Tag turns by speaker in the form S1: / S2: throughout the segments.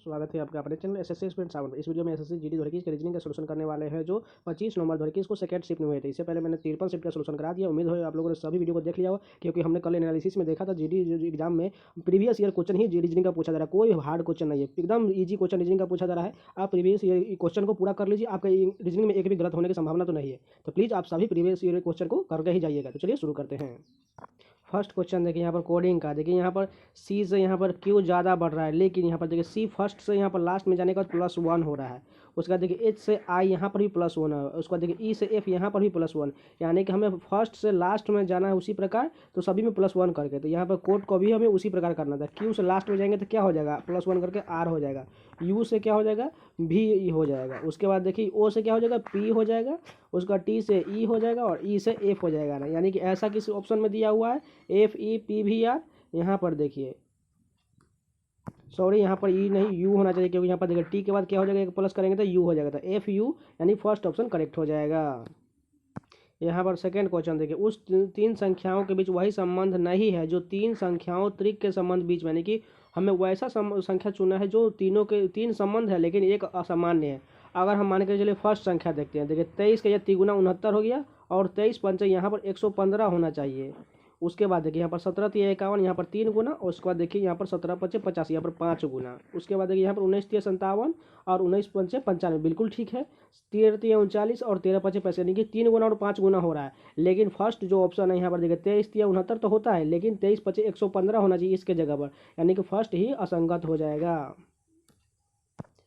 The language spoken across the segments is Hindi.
S1: स्वागत है आपका अपने चैनल एसएससी स्टूडेंट 7 में। इस वीडियो में एसएससी जीडी द्वारा की रीजनिंग का सलूशन करने वाले हैं जो 25 नवंबर द्वारा इसको सेकंड शिफ्ट में हुए थे। इससे पहले मैंने 53 शिफ्ट का सलूशन करा दिया। उम्मीद है आप लोगों ने सभी वीडियो को देख लिया हो, क्योंकि हमने कल एनालिसिस में देखा था जीडी एग्जाम में प्रीवियस ईयर क्वेश्चन ही रीजनिंग का पूछा जा रहा है। कोई हार्ड क्वेश्चन नहीं है, एकदम ईजी क्वेश्चन रीजनिंग का पूछा जा रहा है। आप प्रीवियस ईयर क्वेश्चन को पूरा कर लीजिए, आपका रीजनिंग में एक भी गलत होने की संभावना तो नहीं है। तो प्लीज़ आप सभी प्रीवियस ईयर क्वेश्चन को करके ही जाइएगा। तो चलिए शुरू करते हैं। फर्स्ट क्वेश्चन देखिए यहाँ पर कोडिंग का। देखिए यहाँ पर सी से यहाँ पर क्यू ज़्यादा बढ़ रहा है, लेकिन यहाँ पर देखिए सी फर्स्ट से यहाँ पर लास्ट में जाने के बाद +1 हो रहा है। उसके बाद देखिए एच से आई यहाँ पर भी +1 है। उसके बाद देखिए ई से एफ यहाँ पर भी +1, यानी कि हमें फर्स्ट से लास्ट में जाना है उसी प्रकार, तो सभी में +1 करके। तो यहाँ पर कोड को भी हमें उसी प्रकार करना था। क्यू से लास्ट में जाएंगे तो क्या हो जाएगा, +1 करके आर हो जाएगा। यू से क्या हो जाएगा, भी हो जाएगा। उसके बाद देखिए ओ से क्या हो जाएगा, पी हो जाएगा। उसका टी से ई हो जाएगा और ई से एफ हो जाएगा ना, यानी कि ऐसा किसी ऑप्शन में दिया हुआ है एफ ई पी भी आर। यहाँ पर देखिए सॉरी, यहाँ पर ई नहीं यू होना चाहिए, क्योंकि यहाँ पर देखिए टी के बाद क्या हो जाएगा, एक प्लस करेंगे तो यू हो जाएगा। तो एफ यू यानी फर्स्ट ऑप्शन करेक्ट हो जाएगा। यहाँ पर सेकंड क्वेश्चन देखिए, उस तीन संख्याओं के बीच वही संबंध नहीं है जो तीन संख्याओं त्रिक के संबंध बीच में, यानी कि हमें वैसा संख्या चुना है जो तीनों के तीन संबंध है लेकिन एक असामान्य है। अगर हम मान के चलिए फर्स्ट संख्या देखते हैं, देखिए 23 का यह 3 गुना 69 हो गया और 23 पंचे यहाँ पर 115 होना चाहिए। उसके बाद देखिए यहाँ पर 17 तिया 51, यहाँ पर 3 गुना। और उसके बाद देखिए यहाँ पर 17 पंचे 50, यहाँ पर 5 गुना। उसके बाद देखिए यहाँ पर 19 तिया 57 और 19 पंचे 95, बिल्कुल ठीक है। 13 तिया 39 और 13 पंचे 65, यानी कि 3 गुना और 5 गुना हो रहा है। लेकिन फर्स्ट जो ऑप्शन है यहाँ पर देखिए 23 तिया 69 तो होता है, लेकिन 23 पंचे 115 होना चाहिए इसके जगह पर, यानी कि फर्स्ट ही असंगत हो जाएगा।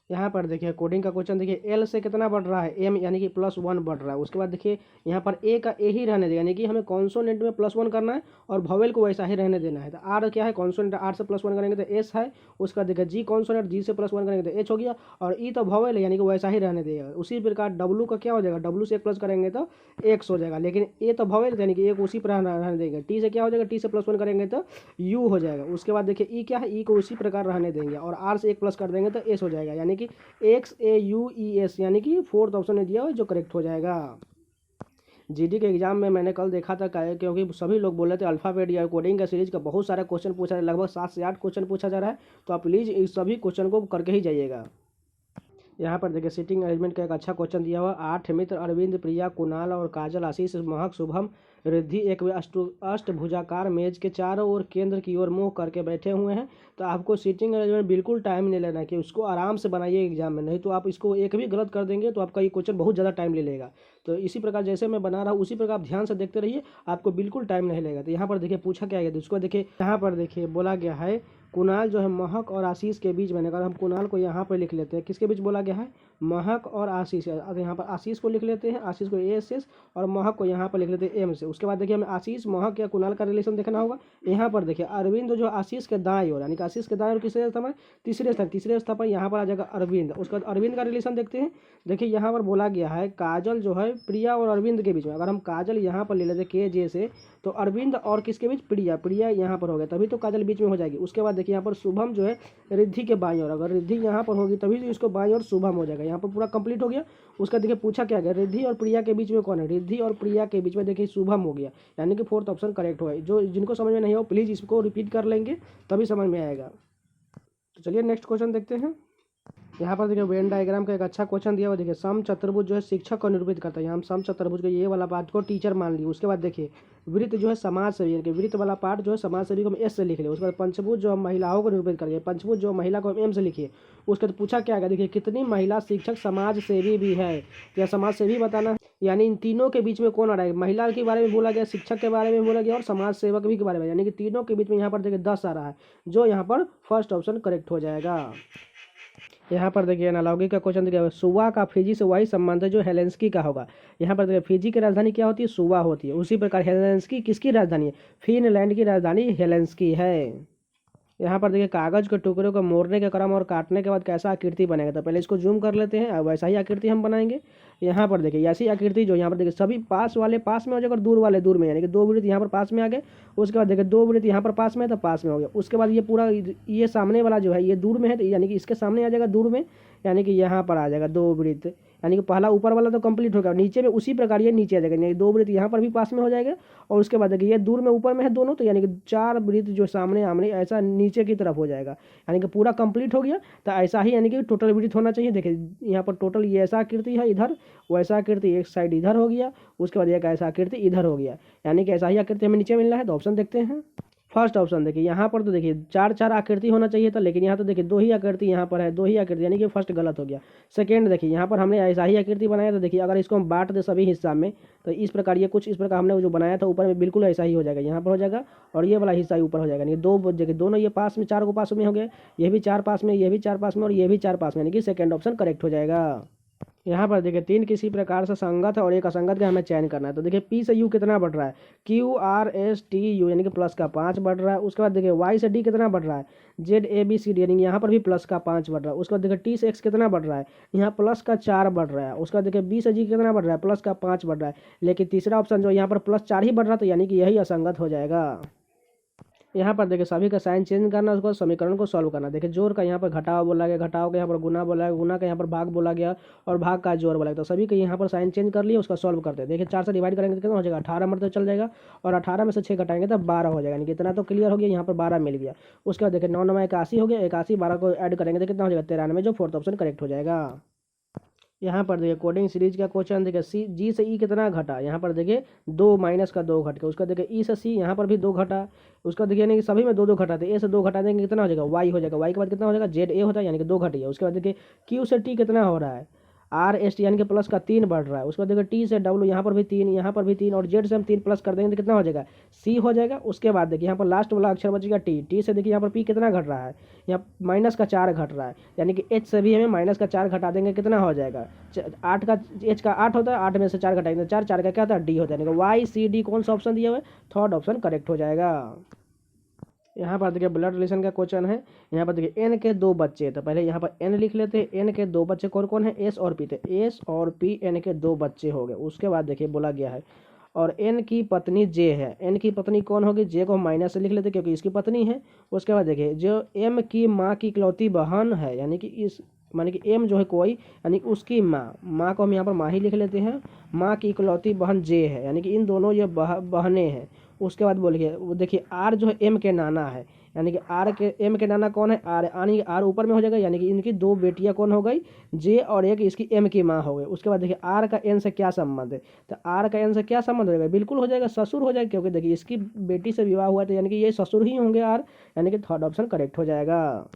S1: यहाँ पर देखिए कोडिंग का क्वेश्चन देखिए, एल से कितना बढ़ रहा है, एम, यानी कि +1 बढ़ रहा है। उसके बाद देखिए यहाँ पर ए का ए ही रहने देगा, यानी कि हमें कॉन्सोनेंट में +1 करना है और वोवेल को वैसा ही रहने देना है। तो आर क्या है, कॉन्सोनेंट, आर से +1 करेंगे तो एस है। उसका देखिए जी कॉन्सोनेंट, जी से +1 करेंगे तो एच हो गया। और ई तो वोवेल है, यानी कि वैसा ही रहने देगा। उसी प्रकार डब्लू का क्या हो जाएगा, डब्लू से 1 करेंगे तो एक्स हो जाएगा, लेकिन ए तो वोवेल यानी कि एक उसी प्रकार रहने देंगे। टी से क्या हो जाएगा, टी से +1 करेंगे तो यू हो जाएगा। उसके बाद देखिए ई क्या है, ई को उसी प्रकार रहने देंगे और आर से 1 कर देंगे तो एस हो जाएगा, यानी कि x A you E S, यानी कि फोर्थ ऑप्शन ने दिया हुआ जो करेक्ट हो जाएगा। जीडी के एग्जाम में मैंने कल देखा था, क्योंकि सभी लोग बोल रहे थे अल्फ़ाबेट या कोडिंग का सीरीज का बहुत सारा क्वेश्चन पूछा है, लगभग 7 से 8 क्वेश्चन पूछा जा रहा है। तो आप प्लीज़ इस सभी क्वेश्चन को करके ही जाइएगा। यहाँ पर देखिए सीटिंग अरेंजमेंट का एक अच्छा क्वेश्चन दिया हुआ। 8 मित्र अरविंद, प्रिया, कुणाल और काजल, आशीष, महक, शुभम, रिद्धि एक अष्टभुजाकार मेज के चारों ओर केंद्र की ओर मुंह करके बैठे हुए हैं। तो आपको सीटिंग अरेंजमेंट बिल्कुल टाइम नहीं लेना है, कि उसको आराम से बनाइए एग्जाम में, नहीं तो आप इसको एक भी गलत कर देंगे तो आपका ये क्वेश्चन बहुत ज़्यादा टाइम ले लेगा। तो इसी प्रकार जैसे मैं बना रहा हूँ उसी प्रकार आप ध्यान से देखते रहिए, आपको बिल्कुल टाइम नहीं लगेगा। तो यहाँ पर देखिए पूछा क्या गया, उसको देखिए यहाँ पर देखिए बोला गया है कुणाल जो है महक और आशीष के बीच में। अगर हम कुणाल को यहाँ पर लिख लेते हैं, किसके बीच बोला गया है, महक और आशीष। अगर यहाँ पर आशीष को लिख लेते हैं, आशीष को ए से, और महक को यहाँ पर लिख लेते हैं एम से। उसके बाद देखिए हमें आशीष महक या कुणाल का रिलेशन देखना होगा। यहाँ पर देखिए अरविंद जो आशीष के दाएं ओर, यानी कि आशीष के दाएं ओर किसरे स्थान पर, तीसरे स्थान पर यहाँ पर आ जाएगा अरविंद। उसके बाद अरविंद का रिलेशन देखते हैं। देखिए यहाँ पर बोला गया है काजल जो है प्रिया और अरविंद के बीच में। अगर हम काजल यहाँ पर ले लेते के जे से, तो अरविंद और किसके बीच, प्रिया, प्रिया यहाँ पर हो गया, तभी तो काजल बीच में हो जाएगी। उसके बाद देखिए यहाँ पर शुभम जो है रिद्धि के बाईं ओर, अगर रिद्धि यहाँ पर होगी तभी तो इसको बाईं ओर शुभम हो जाएगा। यहाँ पर पूरा कंप्लीट हो गया। उसका देखिए पूछा क्या गया, रिद्धि और प्रिया के बीच में कौन है, रिद्धि और प्रिया के बीच में देखिए शुभम हो गया, यानी कि फोर्थ ऑप्शन करेक्ट हुआ है। जो जिनको समझ में नहीं हो प्लीज़ इसको रिपीट कर लेंगे तभी समझ में आएगा। तो चलिए नेक्स्ट क्वेश्चन देखते हैं। यहाँ पर देखिए वेन डायग्राम का एक अच्छा क्वेश्चन दिया हुआ। देखिए सम चतुर्भुज जो है शिक्षक को निरूपित करता है। यहाँ हम सम चतुर्भुज के ये वाला पार्ट को टीचर मान लिए। उसके बाद देखिए वृत्त जो है समाज सेवी, यानी कि वृत्त वाला पार्ट जो है समाज सेवी को हम एस से लिख लिया। उसके बाद पंचभुज जो हम महिलाओं को निरूपित करिए, पंचभुज जो महिला को हम एम से लिखिए। उसके बाद पूछा क्या है, देखिए कितनी महिला शिक्षक समाज सेवी भी है, या समाज सेवी बताना है, यानी इन तीनों के बीच में कौन आ रहा है, महिला के बारे में बोला गया, शिक्षक के बारे में बोला गया और समाज सेवक भी के बारे में, यानी कि तीनों के बीच में यहाँ पर देखिए 10 आ रहा है, जो यहाँ पर फर्स्ट ऑप्शन करेक्ट हो जाएगा। यहाँ पर देखिए एनालॉजी का क्वेश्चन दिया है। सुवा का फिजी से वही संबंध है जो हेलेंस्की का होगा। यहाँ पर देखिए फिजी की राजधानी क्या होती है, सुवा होती है। उसी प्रकार हेलेंस्की किसकी राजधानी है, फिनलैंड की राजधानी हेलेंस्की है। यहाँ पर देखिए कागज के टुकड़े को मोड़ने के क्रम और काटने के बाद कैसा आकृति बनेगा। तो पहले इसको जूम कर लेते हैं, वैसा ही आकृति हम बनाएंगे। यहाँ पर देखिए ऐसी आकृति जो यहाँ पर देखिए सभी पास वाले पास में हो जाएगा और दूर वाले दूर में, यानी कि 2 वृत्त यहाँ पर पास में आ गए। उसके बाद देखिए 2 वृत्त यहाँ पर पास में है तो पास में हो गया। उसके बाद ये पूरा ये सामने वाला जो है ये दूर में है, तो यानी कि इसके सामने आ जाएगा दूर में, यानी कि यहाँ पर आ जाएगा 2 वृत्त। यानी कि पहला ऊपर वाला तो कंप्लीट हो गया, नीचे में उसी प्रकार ये नीचे आ जाएगा, यानी 2 वृत्त यहाँ पर भी पास में हो जाएगा। और उसके बाद देखिए ये दूर में ऊपर में है दोनों, तो यानी कि 4 वृत्त जो सामने आमने ऐसा नीचे की तरफ हो जाएगा, यानी कि पूरा कंप्लीट हो गया। तो ऐसा ही यानी कि टोटल वृत्त होना चाहिए। देखिए यहाँ पर टोटल ये ऐसा आकृति है इधर, वैसा आकृति एक साइड इधर हो गया, उसके बाद एक ऐसा आकृति इधर हो गया, यानी कि ऐसा ही आकृति हमें नीचे मिलना है। तो ऑप्शन देखते हैं। फर्स्ट ऑप्शन देखिए यहाँ पर तो देखिए 4 आकृति होना चाहिए था, लेकिन यहाँ तो देखिए 2 ही आकृति यहाँ पर है, 2 ही आकृति, यानी कि फर्स्ट गलत हो गया। सेकेंड देखिए यहाँ पर हमने ऐसा ही आकृति बनाया, तो देखिए अगर इसको हम बांट दे सभी हिस्सा में, तो इस प्रकार ये कुछ इस प्रकार हमने जो बनाया था ऊपर में बिल्कुल ऐसा ही हो जाएगा, यहाँ पर हो जाएगा और ये वाला हिस्सा ही ऊपर हो जाएगा। यानी 2 जगह दोनों ये पास में 4 को पास में हो गए, ये भी 4 पास में, ये भी 4 पास में और ये भी 4 पास में, यानी कि सेकेंड ऑप्शन करेक्ट हो जाएगा। यहाँ पर देखिए 3 किसी प्रकार से संगत है और एक असंगत का हमें चयन करना है। तो देखिए पी से यू कितना बढ़ रहा है, Q R S T U यानी कि प्लस का 5 बढ़ रहा है। उसके बाद देखिए वाई से डी कितना बढ़ रहा है, Z A B C D यानी कि यहाँ पर भी प्लस का 5 बढ़ रहा है। उसके बाद देखिए टी से एक्स कितना बढ़ रहा है, यहाँ प्लस का 4 बढ़ रहा है। उसके बाद देखिए बी से जी कितना बढ़ रहा है, प्लस का 5 बढ़ रहा है। लेकिन तीसरा ऑप्शन जो यहाँ पर प्लस 4 ही बढ़ रहा था, यानी कि यही असंगत हो जाएगा। यहाँ पर देखिए सभी का साइन चेंज करना, उसको समीकरण को सॉल्व करना। देखिए जोड़ का यहाँ पर घटाव बोला गया, घटाव का यहाँ पर गुना बोला गया, गुना का यहाँ पर भाग बोला गया और भाग का जोड़ बोला गया। तो सभी के यहाँ पर साइन चेंज कर लिए, उसका सॉल्व करते हैं। देखिए 4 से डिवाइड करेंगे तो कितना हो जाएगा, 18 मर तो चल जाएगा और 18 में से 6 घटाएंगे तो 12 हो जाएगा, यानी कि इतना तो क्लियर हो गया, यहाँ पर 12 मिल गया। उसके बाद देखिए 9 9 81 हो गया, 81 12 को ऐड करेंगे तो कितना हो जाएगा 93, जो फोर्थ ऑप्शन करेक्ट हो जाएगा। यहाँ पर देखिए कोडिंग सीरीज का क्वेश्चन देखिए सी जी से ई कितना घटा, यहाँ पर देखिए 2 माइनस का 2 घट के, उसका देखिए ई से सी यहाँ पर भी 2 घटा, उसका देखिए यानी कि सभी में 2 2 घटाते, ए से 2 घटा देंगे कितना हो जाएगा वाई हो जाएगा, वाई के बाद कितना हो जाएगा जेड ए होता है, यानी कि 2 घटिया। उसके बाद देखिए क्यू से टी कितना हो रहा है, आर एस टी यानी कि प्लस का 3 बढ़ रहा है। उसके बाद देखिए टी से डब्ल्यू यहाँ पर भी 3, यहाँ पर भी 3 और जेड से हम 3 प्लस कर देंगे तो कितना हो जाएगा सी हो जाएगा। उसके बाद देखिए यहाँ पर लास्ट वाला अक्षर बचेगा टी, टी से देखिए यहाँ पर पी कितना घट रहा है, यहाँ माइनस का 4 घट रहा है, यानी कि एच से भी हमें माइनस का 4 घटा देंगे कितना हो जाएगा 8 का, एच का 8 होता है, 8 में से 4 घटाएंगे तो 4, 4 का क्या होता है डी होता है, यानी कि वाई सी डी कौन सा ऑप्शन दिया हुआ है, थर्ड ऑप्शन करेक्ट हो जाएगा। यहाँ पर देखिए ब्लड रिलेशन का क्वेश्चन है। यहाँ पर देखिए एन के 2 बच्चे, तो पहले यहाँ पर एन लिख लेते हैं, एन के 2 बच्चे कौन कौन है, एस और पी, तो एस और पी एन के 2 बच्चे हो गए। उसके बाद देखिए बोला गया है और एन की पत्नी जे है, एन की पत्नी कौन होगी, जे को हम माइनस से लिख लेते क्योंकि इसकी पत्नी है। उसके बाद देखिए जो एम की माँ की इकलौती बहन है, यानी कि इस माने कि एम जो है कोई, यानी उसकी माँ को हम यहाँ पर माँ ही लिख लेते हैं, माँ की इकलौती बहन जे है, यानी कि इन दोनों ये बहनें हैं। उसके बाद बोलिए वो देखिए आर जो है एम के नाना है, यानी कि आर के एम के नाना कौन है, आर, यानी आर ऊपर में हो जाएगा, यानी कि इनकी 2 बेटियां कौन हो गई, जे और एक इसकी एम की माँ हो गई। उसके बाद देखिए आर का एन से क्या संबंध है, तो आर का एन से क्या संबंध हो जाएगा, बिल्कुल हो जाएगा ससुर हो जाएगा, क्योंकि देखिए इसकी बेटी से विवाह हुआ है तो यानी कि ये ससुर ही होंगे आर, यानी कि थर्ड ऑप्शन करेक्ट हो जाएगा।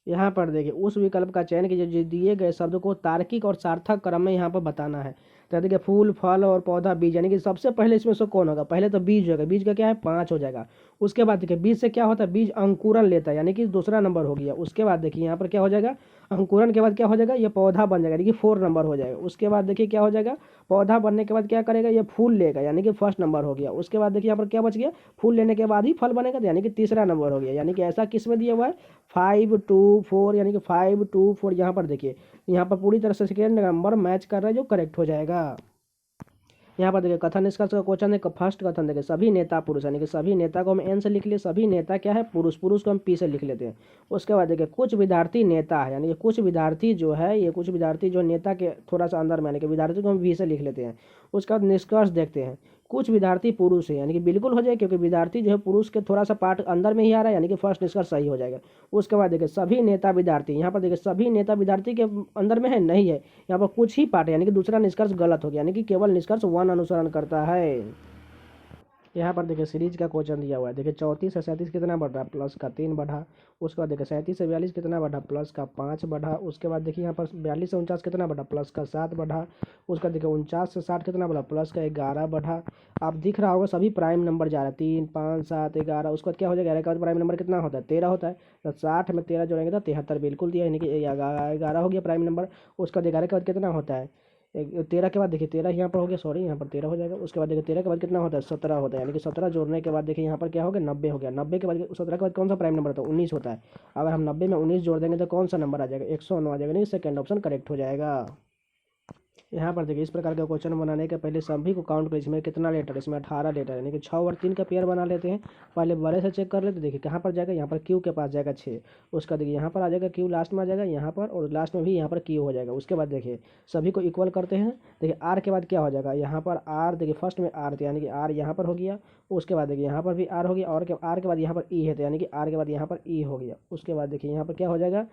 S1: यहाँ पर देखिए उस विकल्प का चयन कीजिए जो दिए गए शब्द को तार्किक और सार्थक क्रम में यहाँ पर बताना है। तो देखिए फूल फल और पौधा बीज, यानी कि सबसे पहले इसमें से कौन होगा, पहले तो बीज होगा, बीज का क्या है 5 हो जाएगा। उसके बाद देखिए बीज से क्या होता है, बीज अंकुरन लेता है, यानी कि दूसरा नंबर हो गया। उसके बाद देखिए यहाँ पर क्या हो जाएगा, अंकुरन के बाद क्या हो जाएगा, ये पौधा बन जाएगा, यानी कि 4 नंबर हो जाएगा। उसके बाद देखिए क्या हो जाएगा, पौधा बनने के बाद क्या करेगा, ये फूल लेगा, यानी कि फर्स्ट नंबर हो गया। उसके बाद देखिए यहाँ पर क्या बच गया, फूल लेने के बाद ही फल बनेगा, तो यानी कि तीसरा नंबर हो गया। यानी कि ऐसा किस में दिया हुआ है 5 2 4, यानी कि 5 2 4। यहाँ पर देखिए यहाँ पर पूरी तरह से सेकेंड नंबर मैच कर रहा है, जो करेक्ट हो जाएगा। यहाँ पर देखिए कथन निष्कर्ष का क्वेश्चन है। फर्स्ट कथन देखिए सभी नेता पुरुष, यानी कि सभी नेता को हम एन से लिख लिए, सभी नेता क्या है पुरुष, पुरुष को हम पी से लिख लेते हैं। उसके बाद देखिए कुछ विद्यार्थी नेता है, यानी कि कुछ विद्यार्थी जो है, ये कुछ विद्यार्थी जो नेता के थोड़ा सा अंदर में, यानी कि विद्यार्थी को हम वी से लिख लेते हैं। उसके बाद निष्कर्ष देखते हैं, कुछ विद्यार्थी पुरुष है, यानी कि बिल्कुल हो जाए क्योंकि विद्यार्थी जो है पुरुष के थोड़ा सा पार्ट अंदर में ही आ रहा है, यानी कि फर्स्ट निष्कर्ष सही हो जाएगा। उसके बाद देखिए सभी नेता विद्यार्थी, यहाँ पर देखिए सभी नेता विद्यार्थी के अंदर में है नहीं है, यहाँ पर कुछ ही पार्ट है, यानी कि दूसरा निष्कर्ष गलत हो गया, यानी कि केवल निष्कर्ष 1 अनुसरण करता है। यहाँ पर देखिए सीरीज का क्वेश्चन दिया हुआ है। देखिए 34 से 37 कितना बढ़ रहा है, प्लस का 3 बढ़ा। उसके बाद देखिए 37 से 42 कितना बढ़ा, प्लस का 5 बढ़ा। उसके बाद देखिए यहाँ पर 42 से 49 कितना बढ़ा, प्लस का 7 बढ़ा। उसका देखिए 49 से 60 कितना बढ़ा, प्लस का 11 बढ़ा। आप दिख रहा होगा सभी प्राइम नंबर जा रहा है, 3 5 7 11। उसके बाद क्या हो जाएगा, 11 का प्राइम नंबर कितना होता है 13 होता है, तो 60 में 13 जोड़ेंगे तो 73 बिल्कुल दिया, यानी कि 11 हो गया प्राइम नंबर। उसका 11 के बाद कितना होता है, 13 के बाद देखिए 13 यहाँ पर हो गया, सॉरी यहाँ पर 13 हो जाएगा। उसके बाद देखिए 13 के बाद कितना होता है 17 होता है, यानी कि 17 जोड़ने के बाद देखिए यहाँ पर क्या हो गया 90 हो गया। 90 के बाद 17 के बाद कौन सा प्राइम नंबर होता है 19 होता है। अगर हम 90 में 19 जोड़ देंगे तो कौन सा नंबर आ जाएगा 109 आ जाएगा, नहीं सेकंड ऑप्शन करेक्ट हो जाएगा। यहाँ पर देखिए इस प्रकार का क्वेश्चन बनाने के पहले सभी को काउंट करें। इसमें कितना लेटर, इसमें 18 लेटर, यानी कि 6 और 3 का पेयर बना लेते हैं। पहले बड़े से चेक कर लेते, देखिए कहाँ पर जाएगा, यहाँ पर क्यू के पास जाएगा 6। उसका देखिए यहाँ पर आ जाएगा क्यू, लास्ट में आ जाएगा यहाँ पर, और लास्ट में भी यहाँ पर क्यू हो जाएगा। उसके बाद देखिए सभी को इक्वल करते हैं। देखिए आर के बाद क्या हो जाएगा, यहाँ पर आर, देखिए फर्स्ट में आर थे, यानी कि आर यहाँ पर हो गया। उसके बाद देखिए यहाँ पर भी आर हो गया, और आर के बाद यहाँ पर ई है, तो यानी कि आर के बाद यहाँ पर ई हो गया। उसके बाद देखिए यहाँ पर क्या हो जाएगा,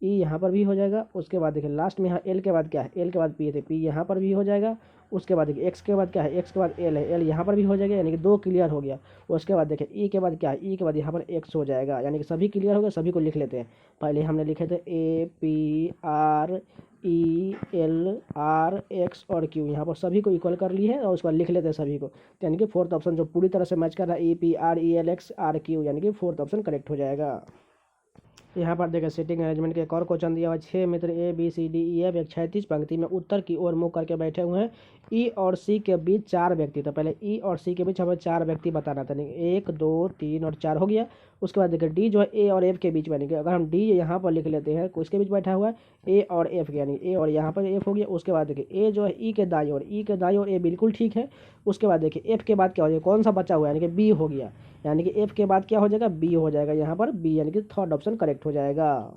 S1: ई यहाँ पर भी हो जाएगा। उसके बाद देखिए लास्ट में यहाँ एल के बाद क्या है, एल के बाद पी है, तो पी यहाँ पर भी हो जाएगा। उसके बाद देखिए एक्स के बाद क्या है, एक्स के बाद एल है, एल यहाँ पर भी हो जाएगा, यानी कि 2 क्लियर हो गया। उसके बाद देखिए ई के बाद क्या है, ई के बाद यहाँ पर एक्स हो जाएगा, यानी कि सभी क्लियर हो गया। सभी को लिख लेते हैं। पहले हमने लिखे थे A P R E L R x और क्यू, यहाँ पर सभी को इक्वल कर ली है, और उसके बाद लिख लेते हैं सभी को। यानी कि फोर्थ ऑप्शन जो पूरी तरह से मैच कर रहा है, E P R E L X R Q, यानी कि फोर्थ ऑप्शन करेक्ट हो जाएगा। यहाँ पर देखिए सीटिंग अरेंजमेंट के एक और क्वेश्चन दिया हुआ है। 6 मित्र A B C D E F एक क्षैतिज पंक्ति में उत्तर की ओर मुँह करके बैठे हुए हैं। ई और सी के बीच 4 व्यक्ति, तो पहले ई और सी के बीच हमें 4 व्यक्ति बताना था, नहीं 1 2 3 और 4 हो गया। उसके बाद देखिए डी जो है ए और एफ के बीच बनेगा। अगर हम डी यहाँ पर लिख लेते हैं, किसके बीच बैठा हुआ है, ए और एफ के, यानी ए और यहाँ पर एफ हो गया। उसके बाद देखिए ए जो है ई के दाई और, ई के दाई और ए बिल्कुल ठीक है। उसके बाद देखिए एफ के बाद क्या हो जाएगा, कौन सा बचा हुआ है, यानी कि बी हो गया। यानी कि एफ के बाद क्या हो जाएगा, बी हो जाएगा यहाँ पर, बी यानी कि थर्ड ऑप्शन करेक्ट हो जाएगा।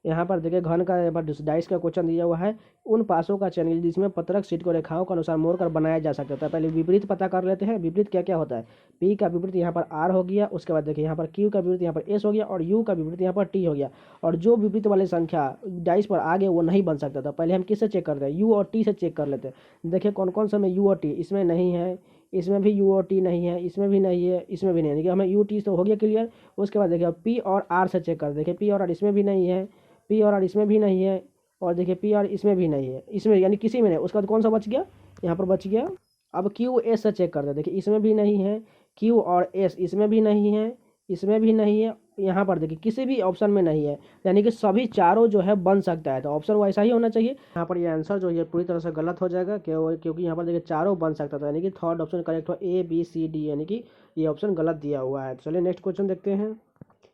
S1: यहाँ पर देखिए घन का यहाँ पर डाइस का क्वेश्चन दिया हुआ है। उन पासों का चयन जिसमें पत्रक सीट को रेखाओं के अनुसार मोड़कर बनाया जा सकता है। पहले विपरीत पता कर लेते हैं। विपरीत क्या क्या होता है, पी का विपरीत यहाँ पर आर हो गया। उसके बाद देखिए यहाँ पर क्यू का विपरीत यहाँ पर एस हो गया, और यू का विपरीत यहाँ पर टी हो गया। और जो विपरीत वाली संख्या डाइस पर आगे वो नहीं बन सकता था। पहले हम किससे चेक करते हैं, यू और टी से चेक कर लेते हैं। देखिए कौन कौन सा में यू और टी, इसमें नहीं है, इसमें भी यू और टी नहीं है, इसमें भी नहीं है, इसमें भी नहीं है, देखिए हमें यू टी तो हो गया क्लियर। उसके बाद देखिए पी और आर से चेक कर, देखिए पी और आर इसमें भी नहीं है, पी और आर इसमें भी नहीं है, और देखिए पी आर इसमें भी नहीं है, इसमें यानी किसी में नहीं। उसके बाद कौन सा बच गया, यहाँ पर बच गया। अब क्यू एस से चेक करते हैं, देखिए इसमें भी नहीं है, क्यू और एस इसमें भी नहीं है, इसमें भी नहीं है, यहाँ पर देखिए किसी भी ऑप्शन में नहीं है, यानी कि सभी चारों जो है बन सकता है। तो ऑप्शन वैसा ही होना चाहिए। यहाँ पर ये आंसर जो ये पूरी तरह से गलत हो जाएगा, क्योंकि यहाँ पर देखिए चारों बन सकता था, यानी कि थर्ड ऑप्शन करेक्ट हो, ए बी सी डी, यानी कि ये ऑप्शन गलत दिया हुआ है। चलिए नेक्स्ट क्वेश्चन देखते हैं।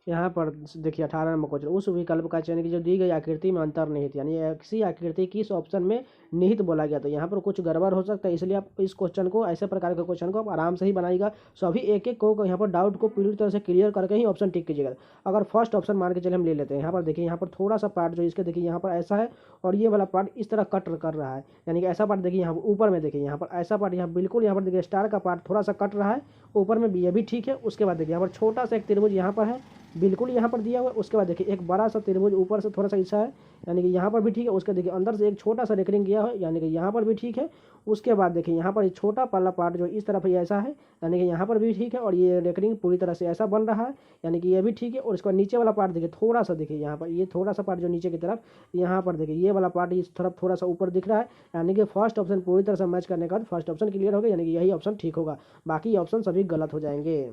S1: यहाँ पर देखिए 18 नंबर क्वेश्चन, उस विकल्प का चयन की जो दी गई आकृति में अंतर निहित, यानी किसी आकृति किस ऑप्शन में निहित बोला गया। तो यहाँ पर कुछ गड़बड़ हो सकता है, इसलिए आप इस क्वेश्चन को, ऐसे प्रकार के क्वेश्चन को आप आराम से ही बनाइएगा। सभी एक एक को यहाँ पर डाउट को पूरी तरह से क्लियर करके ही ऑप्शन टिक कीजिएगा। अगर फर्स्ट ऑप्शन मान के चले हम ले लेते हैं, यहाँ पर देखिए यहाँ पर थोड़ा सा पार्ट जो इसके देखिए यहाँ पर ऐसा है, और ये वाला पार्ट इस तरह कट कर रहा है, यानी कि ऐसा पार्ट देखिए यहाँ ऊपर में, देखिए यहाँ पर ऐसा पार्ट, यहाँ बिल्कुल यहाँ पर देखिए स्टार का पार्ट थोड़ा सा कट रहा है ऊपर में भी, ये भी ठीक है। उसके बाद देखिए यहाँ पर छोटा सा एक त्रिभुज यहाँ पर है, बिल्कुल यहाँ पर दिया हुआ है। उसके बाद देखिए एक बड़ा सा त्रिभुज ऊपर से थोड़ा सा ऐसा है, यानी कि यहाँ पर भी ठीक है। उसके देखिए अंदर से एक छोटा सा रेकरिंग किया है, यानी कि यहाँ पर भी ठीक है। उसके बाद देखिए यहाँ पर एक छोटा वाला पार्ट जो इस तरफ ये ऐसा है, यानी कि यहाँ पर भी ठीक है, और ये रेकरिंग पूरी तरह से ऐसा बन रहा है, यानी कि ये भी ठीक है। और इसका नीचे वाला पार्ट देखिए थोड़ा सा, देखिए यहाँ पर ये थोड़ा सा पार्ट जो नीचे की तरफ, यहाँ पर देखिए ये वाला पार्ट इस तरफ थोड़ा सा ऊपर दिख रहा है, यानी कि फर्स्ट ऑप्शन पूरी तरह से मैच करने के बाद फर्स्ट ऑप्शन क्लियर हो गया, यानी कि यही ऑप्शन ठीक होगा। बाकी ऑप्शन सभी गलत हो जाएंगे।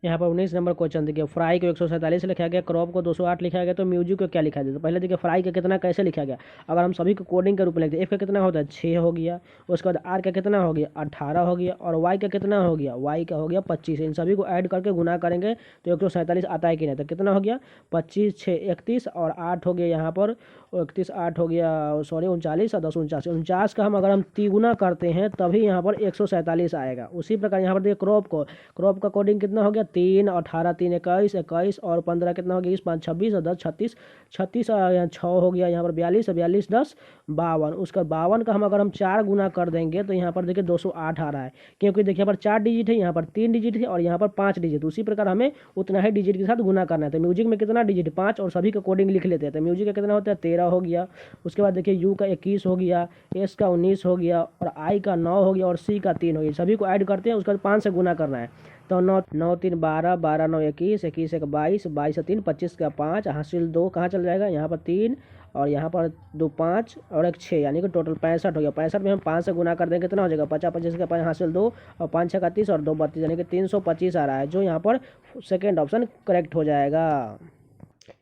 S1: यहाँ पर 19 नंबर क्वेश्चन देखिए, फ्राई को 147 लिखा गया, क्रॉप को 208 लिखा गया, तो म्यूजिक को क्या लिखा जाए। तो पहले देखिए फ्राई का कितना कैसे लिखा गया, अगर हम सभी को कोडिंग के रूप में लिखते हैं, एफ का कितना होता है 6 हो गया। उसके बाद आर का कितना हो गया 18 हो गया, और वाई का कितना हो गया, वाई का हो गया 25। इन सभी को ऐड करके गुना करेंगे तो 147 आता है कि नहीं, तो कितना हो गया 25 6 31, और 8 हो गया यहाँ पर 31 8 हो गया, सॉरी 39 और 10 49, 49 का हम अगर हम तिगुना करते हैं तभी यहाँ पर 147 आएगा। उसी प्रकार यहाँ पर देखिए क्रॉप का कोडिंग कितना हो गया 3 18 3 21 21, और 15 कितना हो गया 5 26 और 10 36 36, यहाँ 6 हो गया यहाँ पर 42 42 10 52। उसका 52 का हम अगर हम 4 गुना कर देंगे तो यहाँ पर देखिए 208 आ रहा है, क्योंकि देखिए यहाँ पर 4 डिजिट है, यहाँ पर 3 डिजिट है, और यहाँ पर 5 डिजिट। उसी प्रकार हमें उतना ही डिजिट के साथ गुना करना है। तो म्यूजिक में कितना डिजिट 5, और सभी का कोडिंग लिख लेते हैं। तो म्यूजिक का कितना होता है 13 हो गया। उसके बाद देखिए यू का 21 हो गया, एस का 19 हो गया, और आई का 9 हो गया, और सी का 3 हो गया। सभी को ऐड करते हैं, उसके बाद 5 से गुना करना है। तो 9 9 3 12 12 9 21 21 1 22 22 से 3 25 का 5 हासिल 2 कहाँ चल जाएगा, यहाँ पर 3, और यहाँ पर 2 5 और 1 6, यानी कि टोटल 65 हो गया। 65 में हम 5 से गुना कर देंगे कितना हो जाएगा 50 25 का 5 हासिल 2, और 5 6 का 30 और 2 32, यानी कि 325 आ रहा है, जो यहाँ पर सेकेंड ऑप्शन करेक्ट हो जाएगा।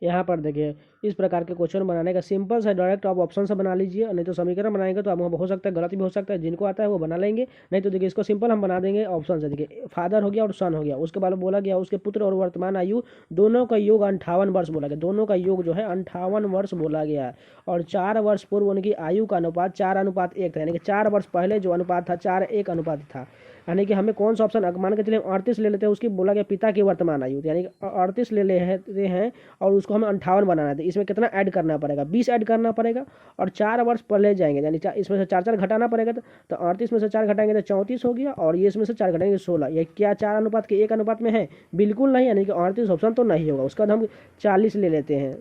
S1: यहाँ पर देखिए इस प्रकार के क्वेश्चन बनाने का सिंपल सा डायरेक्ट आप ऑप्शन से बना लीजिए, नहीं तो समीकरण बनाएंगे तो आप वहाँ हो सकता है गलत भी हो सकता है, जिनको आता है वो बना लेंगे, नहीं तो देखिए इसको सिंपल हम बना देंगे ऑप्शन से। देखिए फादर हो गया और सन हो गया, उसके बाद बोला गया उसके पुत्र और वर्तमान आयु दोनों का योग 58 वर्ष बोला गया, दोनों का योग जो है 58 वर्ष बोला गया है। और 4 वर्ष पूर्व उनकी आयु का अनुपात 4:1 था, यानी कि 4 वर्ष पहले जो अनुपात था 4:1 अनुपात था। यानी कि हमें कौन सा ऑप्शन, मान के चलिए 38 ले लेते हैं, उसकी बोला गया पिता की वर्तमान आयु, यानी कि 38 ले लेते हैं और उसको हमें 58 बनाना है, तो इसमें कितना ऐड करना पड़ेगा, 20 ऐड करना पड़ेगा और 4 वर्ष पहले जाएंगे, यानी इसमें से 4 4 घटाना पड़ेगा, तो 38 में से 4 घटाएंगे तो 34 हो गया, और ये इसमें से 4 घटाएंगे 16। ये क्या 4:1 अनुपात में है? बिल्कुल नहीं, यानी कि 38 ऑप्शन तो नहीं होगा। उसका हम 40 ले लेते हैं,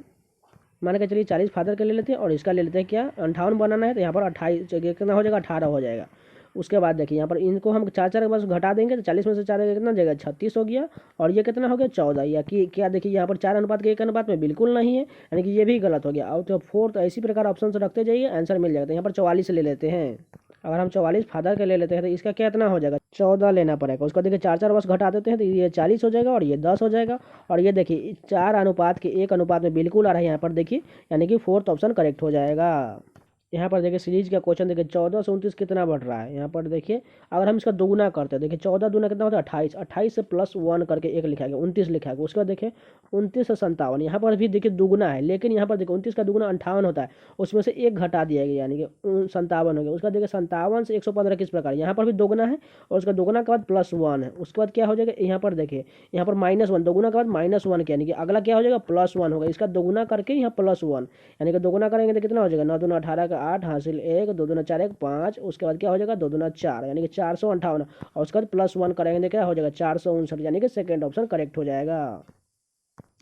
S1: मान के चलिए 40 फादर का ले लेते हैं और इसका ले लेते हैं क्या 58 बनाना है, तो यहाँ पर 28 कितना हो जाएगा 18 हो जाएगा। उसके बाद देखिए यहाँ पर इनको हम 4 4 बस घटा देंगे तो 40 में से 4 कितना जाएगा 36 हो गया, और ये कितना हो गया 14। या कि क्या देखिए यहाँ पर 4:1 अनुपात में बिल्कुल नहीं है, यानी कि ये भी गलत हो गया। और तो फोर्थ इसी प्रकार ऑप्शन से रखते जाइए, आंसर मिल जाएगा। तो यहाँ पर 44 ले लेते हैं, अगर हम 44 फादर के ले लेते हैं तो इसका कितना हो जाएगा 14 लेना पड़ेगा। उसका देखिए 4 4 वर्ष घटा देते हैं तो ये 40 हो जाएगा और ये 10 हो जाएगा। और ये देखिए 4:1 अनुपात में बिल्कुल आ रहा है यहाँ पर देखिए, यानी कि फोर्थ ऑप्शन करेक्ट हो जाएगा। यहाँ पर देखिए सीरीज का क्वेश्चन देखिए 14 से 29 कितना बढ़ रहा है। यहाँ पर देखिए अगर हम इसका दोगुना करते हैं, देखिए 14 दूना कितना होता है 28, 28 से +1 करके एक लिखा गया 29 लिखा गया। उसके बाद देखिए 29 से 57, यहाँ पर भी देखिए दुगुना है, लेकिन यहाँ पर देखिए 29 का दुगुना 58 होता है, उसमें से एक घटा दिया गया यानी कि 57 हो गया। उसका देखिए 57 से 115 किस प्रकार, यहाँ पर भी दोगुना है और उसका दोगुना के बाद +1 है। उसके बाद क्या हो जाएगा यहाँ पर देखिए यहाँ पर -1, दोगुना के बाद -1 यानी कि अगला क्या हो जाएगा +1 होगा, इसका दोगुना करके यहाँ +1, यानी कि दोगुना करेंगे तो कितना हो जाएगा 9 दूना 18 का 8 हासिल 1, 2 दूना 4 1 5। उसके बाद क्या हो जाएगा 2 दूना 4 यानी कि 458, और उसके बाद +1 करेंगे तो क्या हो जाएगा 459, यानी कि सेकंड ऑप्शन करेक्ट हो जाएगा।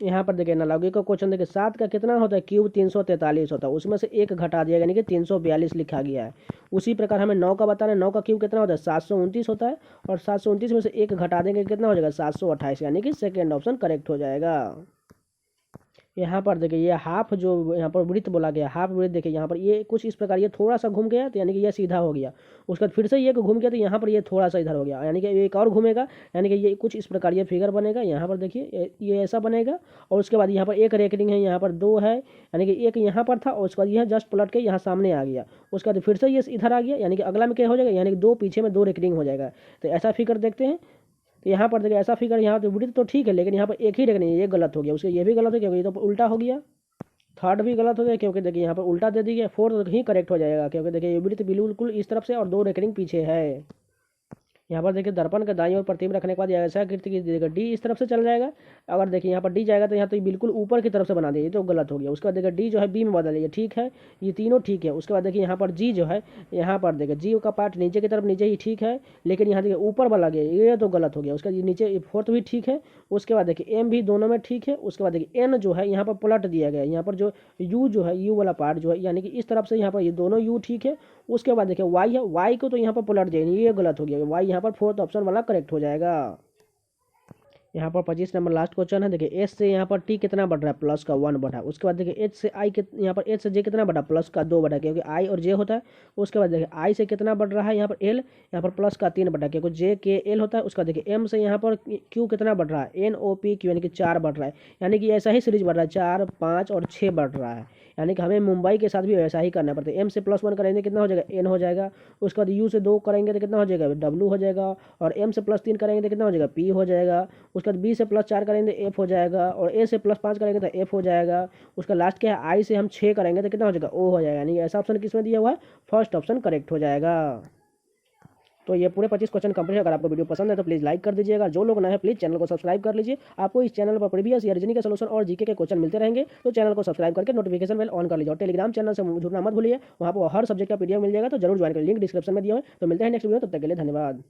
S1: यहाँ पर देखिए एनालॉजी का क्वेश्चन देखिए 7 का कितना होता है क्यूब 343 होता है, उसमें से एक घटा दिया यानी कि 342 लिखा गया है। उसी प्रकार हमें 9 का बताना है, 9 का क्यूब कितना होता है 729 होता है, और 729 में से एक घटा देंगे कितना हो जाएगा 728, यानी कि सेकेंड ऑप्शन करेक्ट हो जाएगा। यहाँ पर देखिए ये हाफ जो यहाँ पर वृत्त बोला गया, हाफ वृत्त देखिए यहाँ पर ये कुछ इस प्रकार ये थोड़ा सा घूम गया तो यानी कि ये सीधा हो गया। उसके बाद फिर से ये घूम गया तो यहाँ पर ये थोड़ा सा इधर हो गया, यानी कि एक और घूमेगा, यानी कि ये कुछ इस प्रकार ये फिगर बनेगा। यहाँ पर देखिए ये ऐसा बनेगा, और उसके बाद यहाँ पर एक रेकरिंग है, यहाँ पर 2 है, यानी कि एक यहाँ पर था और उसके बाद यह जस्ट पलट के यहाँ सामने आ गया। उसके बाद फिर से ये इधर आ गया, यानी कि अगला में क्या हो जाएगा, यानी कि 2 पीछे में 2 रेकरिंग हो जाएगा। तो ऐसा फिगर देखते हैं, तो यहाँ पर देखिए ऐसा फिगर यहाँ तो वृत्त तो ठीक है, लेकिन यहाँ पर एक ही रेकरिंग है, ये गलत हो गया। उसके ये भी गलत हो गया, ये तो उल्टा हो गया। थर्ड भी गलत हो गया क्योंकि देखिए यहाँ पर उल्टा दे दिया। फोर्थ ही करेक्ट हो जाएगा क्योंकि देखिए ये वृत्त बिल्कुल इस तरफ से और 2 रेकरिंग पीछे है। यहाँ पर देखिए दर्पण का दाईं ओर प्रतिबिंब रखने के बाद ये ऐसा कीर्ति की देगा डी इस तरफ से चल जाएगा। अगर देखिए यहाँ पर डी जाएगा तो यहाँ तो ये बिल्कुल ऊपर की तरफ से बना दिया, तो गलत हो गया। उसके बाद देखिए डी जो है बी में बदल दिया, ठीक है, ये तीनों ठीक है। उसके बाद देखिए यहाँ पर जी जो है, यहाँ पर देखिए जी का पार्ट नीचे की तरफ नीचे ही ठीक है, लेकिन यहाँ देखिए ऊपर वाला गया, ये तो गलत हो गया। उसका नीचे फोर्थ भी ठीक है। उसके बाद देखिए एम भी दोनों में ठीक है। उसके बाद देखिए एन जो है यहाँ पर पलट दिया गया, यहाँ पर जो यू जो है यू वाला पार्ट जो है यानी कि इस तरफ से यहाँ पर ये दोनों यू ठीक है। उसके बाद देखिए वाई है, वाई को तो यहाँ पर पलट दिया, ये गलत हो गया, वाई यहाँ पर फोर्थ ऑप्शन वाला करेक्ट हो जाएगा। यहाँ पर 25 नंबर लास्ट क्वेश्चन है। देखिए एस से यहाँ पर टी कितना बढ़ रहा है प्लस का 1 बढ़ा। उसके बाद देखिए एच से आई यहाँ पर एच से जे कितना बढ़ा प्लस का 2 बढ़ा, क्योंकि आई और जे होता है। उसके बाद देखिए आई से कितना बढ़ रहा है यहाँ पर एल, यहाँ पर प्लस का 3 बढ़ा, क्योंकि जे के एल होता है। उसका देखिए एम से यहाँ पर क्यू कितना बढ़ रहा है एन ओ पी क्यू, यानी कि 4 बढ़ रहा है, यानी कि ऐसा ही सीरीज बढ़ रहा है 4 5 और 6 बढ़ रहा है, यानी कि हमें मुंबई के साथ भी ऐसा ही करना पड़ता है। एम से +1 करेंगे कितना हो जाएगा एन हो जाएगा। उसके बाद यू से 2 करेंगे तो कितना हो जाएगा डब्लू हो जाएगा, और एम से +3 करेंगे तो कितना हो जाएगा पी हो जाएगा। उसके बाद बी से +4 करेंगे तो एफ हो जाएगा, और ए से +5 करेंगे तो एफ हो जाएगा। उसका लास्ट क्या है आई से हम 6 करेंगे तो कितना हो जाएगा ओ हो जाएगा, यानी ऐसा ऑप्शन किसमें दिया हुआ है फर्स्ट ऑप्शन करेक्ट हो जाएगा। तो ये पूरे 25 क्वेश्चन कंप्लीट है। अगर आपको वीडियो पसंद है तो प्लीज़ लाइक कर दीजिएगा। जो लोग नए हैं प्लीज़ चैनल को सब्सक्राइब कर लीजिए। आपको इस चैनल पर प्रीवियस ईयर रीजनिंग के सॉल्यूशन और जीके के क्वेश्चन मिलते रहेंगे, तो चैनल को सब्सक्राइब करके नोटिफिकेशन बेल ऑन कर लीजिए। और टेलीग्राम चैनल से जुड़ना मत भूलिए, वहाँ पर हर सब्जेक्ट का पीडीएफ मिल जाएगा, तो जरूर ज्वाइन करिए, लिंक डिस्क्रिप्शन में दिया है। तो मिलते हैं नेक्स्ट वीडियो, तब तक के लिए धन्यवाद।